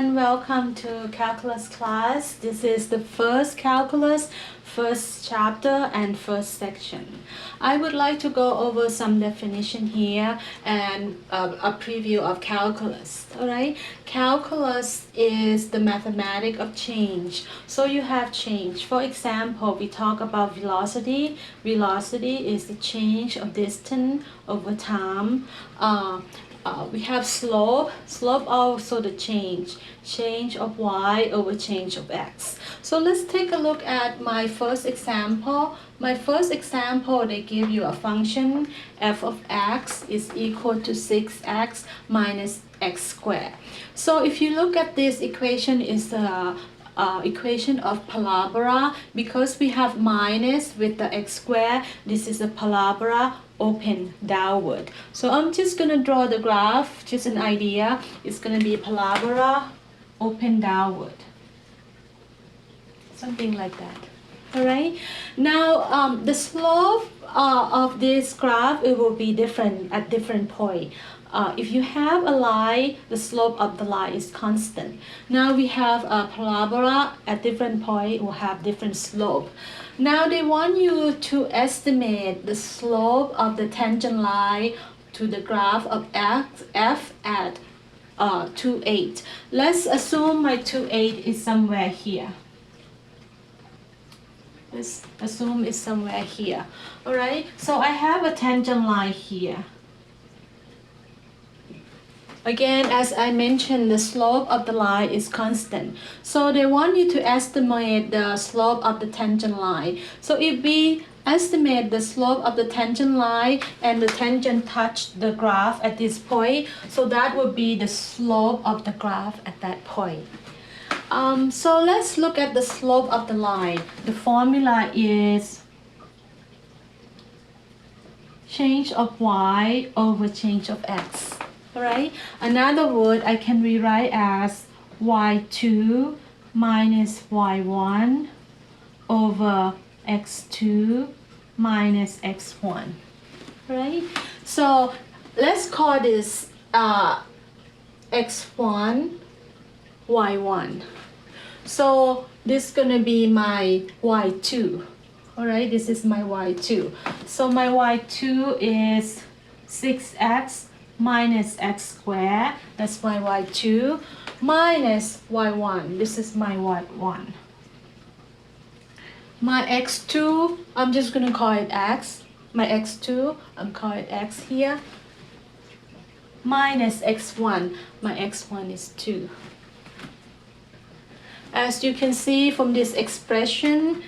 everyone, welcome to calculus class. This is the first calculus, first chapter and first section. I would like to go over some definition here and a preview of calculus. Alright, calculus is the mathematics of change. So you have change. For example, we talk about velocity. Velocity is the change of distance over time. We have slope also the change of y over change of x. So let's take a look at my first example. They give you a function f of x is equal to 6x minus x squared. So if you look at this equation, is the equation of parabola. Because we have minus with the x squared, this is a parabola open downward. So I'm just going to draw the graph, just an idea. It's going to be a parabola open downward, something like that. Alright, now the slope of this graph, it will be different at different point. If you have a line, the slope of the line is constant. Now we have a parabola at different point will have different slope. Now they want you to estimate the slope of the tangent line to the graph of f at 2, 8. Let's assume my 2, 8 is somewhere here. Let's assume it's somewhere here. Alright, so I have a tangent line here. Again, as I mentioned, the slope of the line is constant. So they want you to estimate the slope of the tangent line. So if we estimate the slope of the tangent line and the tangent touch the graph at this point, so that would be the slope of the graph at that point. So let's look at the slope of the line. The formula is change of y over change of x. Alright, another word I can rewrite as y2 minus y1 over x2 minus x1. Right? So let's call this x1, y1. So this is gonna be my y2. Alright, this is my y2. So my y2 is 6x minus x squared, that's my y2, minus y1, this is my y1. My x2, I'm just going to call it x. My x2, I'm calling it x here, minus x1, my x1 is 2. As you can see from this expression,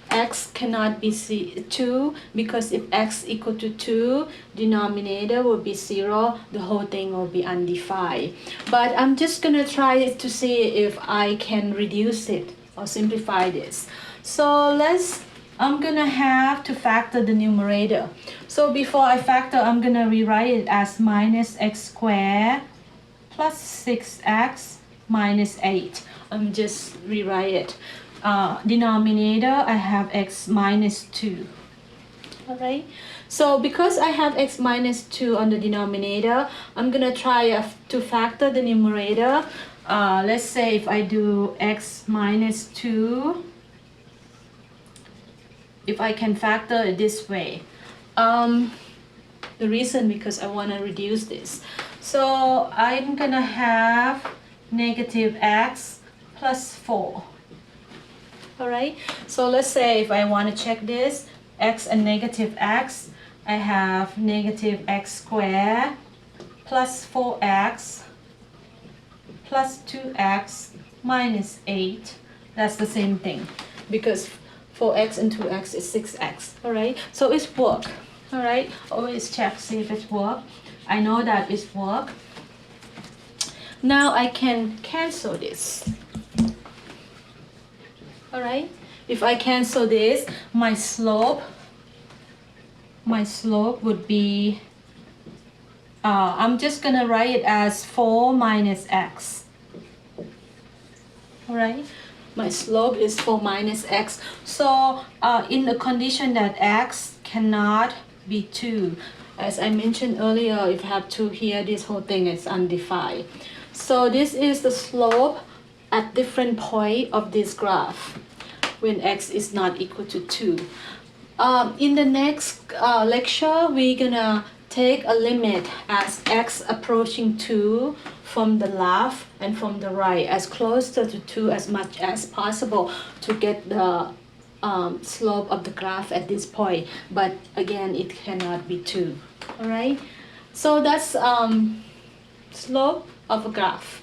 x cannot be 2 because if x equal to 2, denominator will be 0, the whole thing will be undefined. But I'm just going to try to see if I can reduce it or simplify this. So I'm going to have to factor the numerator. So before I factor, I'm going to rewrite it as minus x squared plus 6x minus 8. I'm just rewrite it. Denominator, I have x minus 2. Alright, so because I have x minus 2 on the denominator, I'm gonna try to factor the numerator. Let's say if I do x minus 2, if I can factor it this way. The reason because I want to reduce this. So I'm gonna have negative x plus 4. Alright, so let's say if I want to check this, x and negative x, I have negative x squared plus 4x plus 2x minus 8. That's the same thing because 4x and 2x is 6x. Alright, so it's work. Alright, always check, see if it's work. I know that it's work. Now I can cancel this. Alright, if I cancel this, my slope would be, I'm just gonna write it as 4 minus x. Alright, my slope is 4 minus x. So in the condition that x cannot be 2, as I mentioned earlier, if I have 2 here, this whole thing is undefined. So this is the slope at different point of this graph when x is not equal to 2. In the next lecture, we're gonna take a limit as x approaching 2 from the left and from the right, as close to 2 as much as possible to get the slope of the graph at this point. But again, it cannot be 2. All right. So that's slope of a graph.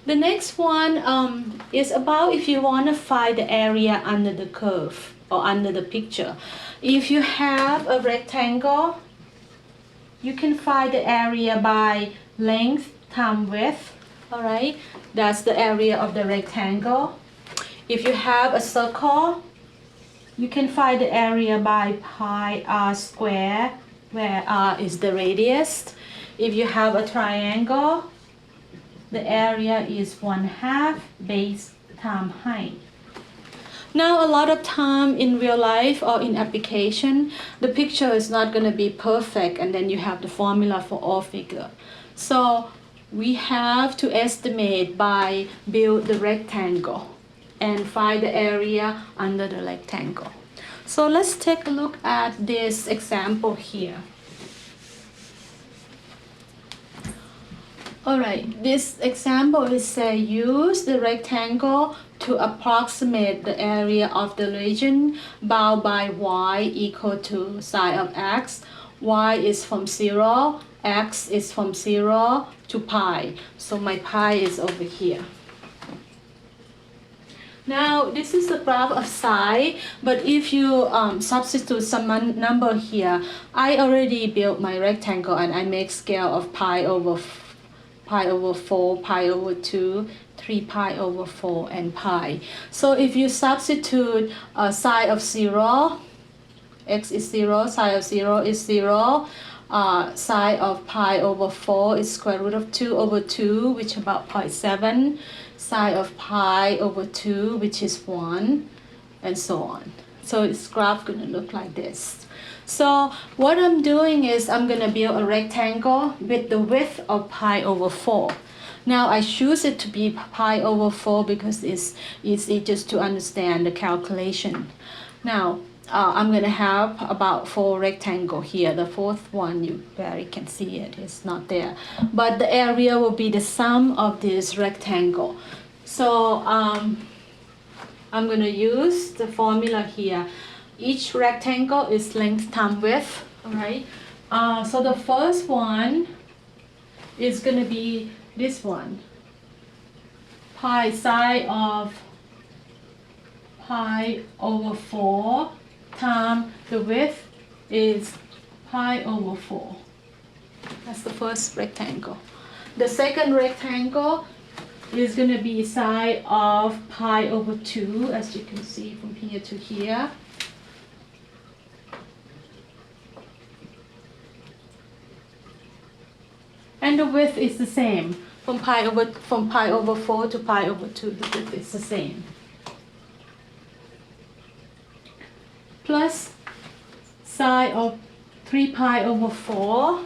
The next one is about if you want to find the area under the curve or under the picture. If you have a rectangle, you can find the area by length times width. All right, that's the area of the rectangle. If you have a circle, you can find the area by pi r square, where r is the radius. If you have a triangle, the area is 1/2 base times height. Now, a lot of time in real life or in application, the picture is not going to be perfect, and then you have the formula for all figure. So we have to estimate by build the rectangle and find the area under the rectangle. So let's take a look at this example here. Alright, this example is say use the rectangle to approximate the area of the region bound by y equal to sine of x. Y is from 0, x is from 0 to pi. So my pi is over here. Now, this is the graph of sine, but if you substitute some number here, I already built my rectangle and I make scale of pi over 4, pi over 2, 3 pi over 4, and pi. So if you substitute sine of 0, x is 0, sine of 0 is 0, sine of pi over 4 is square root of 2 over 2, which is about 0.7, sine of pi over 2, which is 1, and so on. So this graph going to look like this. So what I'm doing is I'm going to build a rectangle with the width of pi over 4. Now I choose it to be pi over 4 because it's easy just to understand the calculation. Now I'm going to have about 4 rectangles here. The fourth one, you barely can see it, it's not there. But the area will be the sum of this rectangle. So I'm going to use the formula here. Each rectangle is length times width, all right? So the first one is going to be this one. Pi sine of pi over 4 times the width is pi over 4. That's the first rectangle. The second rectangle is going to be sine of pi over 2, as you can see from here to here. And the width is the same. From pi over 4 to pi over 2, the width is the same. Plus sine of 3 pi over 4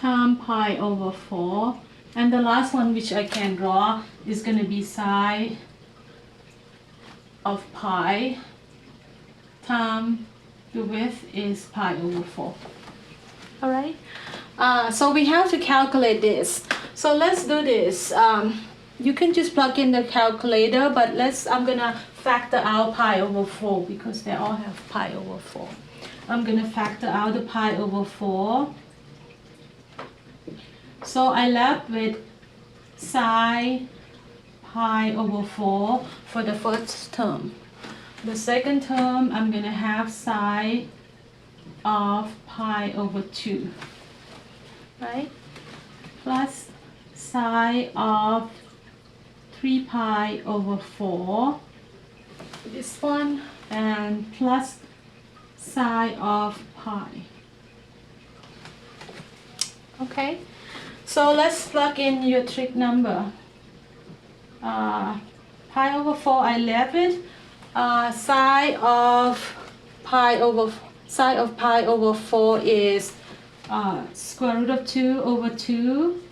times pi over 4. And the last one which I can draw is going to be sine of pi times the width is pi over 4. All right. So we have to calculate this. So let's do this. You can just plug in the calculator, but I'm gonna factor out pi over 4 because they all have pi over 4. I'm gonna factor out the pi over 4. So I left with sine pi over 4 for the first term. The second term, I'm going to have sine of pi over 2, right? Plus sine of 3 pi over 4, this one, and plus sine of pi. Okay, so let's plug in your trig number. Pi over 4, I left it. Sine of pi over Sine of pi over 4 is square root of 2 over 2.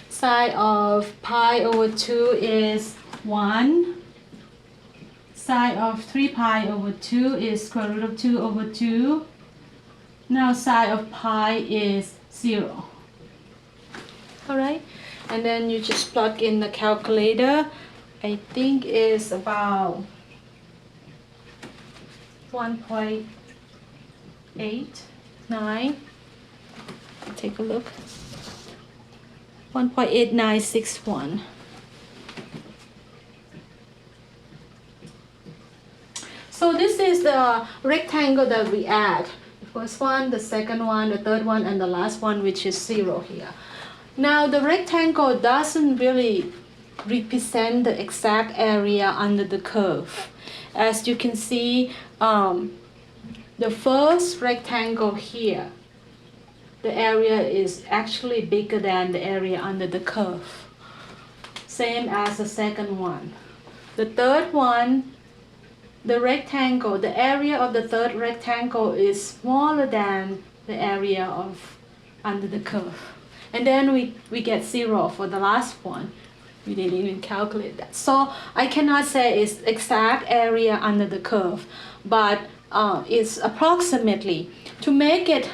Sine of pi over 2 is 1. Sine of 3 pi over 2 is square root of 2 over 2. Now sine of pi is 0. Alright, and then you just plug in the calculator. I think it's about 1.89. Take a look. 1.8961. So this is the rectangle that we add. The first one, the second one, the third one, and the last one, which is 0 here. Now the rectangle doesn't really represent the exact area under the curve. As you can see, the first rectangle here, the area is actually bigger than the area under the curve. Same as the second one. The third one, the rectangle, the area of the third rectangle is smaller than the area of under the curve. And then we get 0 for the last one. We didn't even calculate that. So I cannot say it's exact area under the curve, but it's approximately. To make it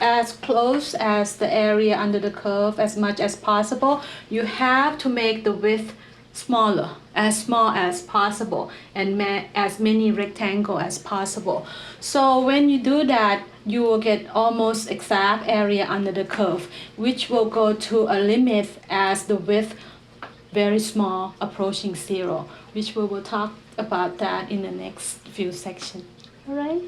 as close as the area under the curve as much as possible, you have to make the width smaller, as small as possible, and as many rectangle as possible. So when you do that, you will get almost exact area under the curve, which will go to a limit as the width very small, approaching 0, which we will talk about that in the next few sections. All right?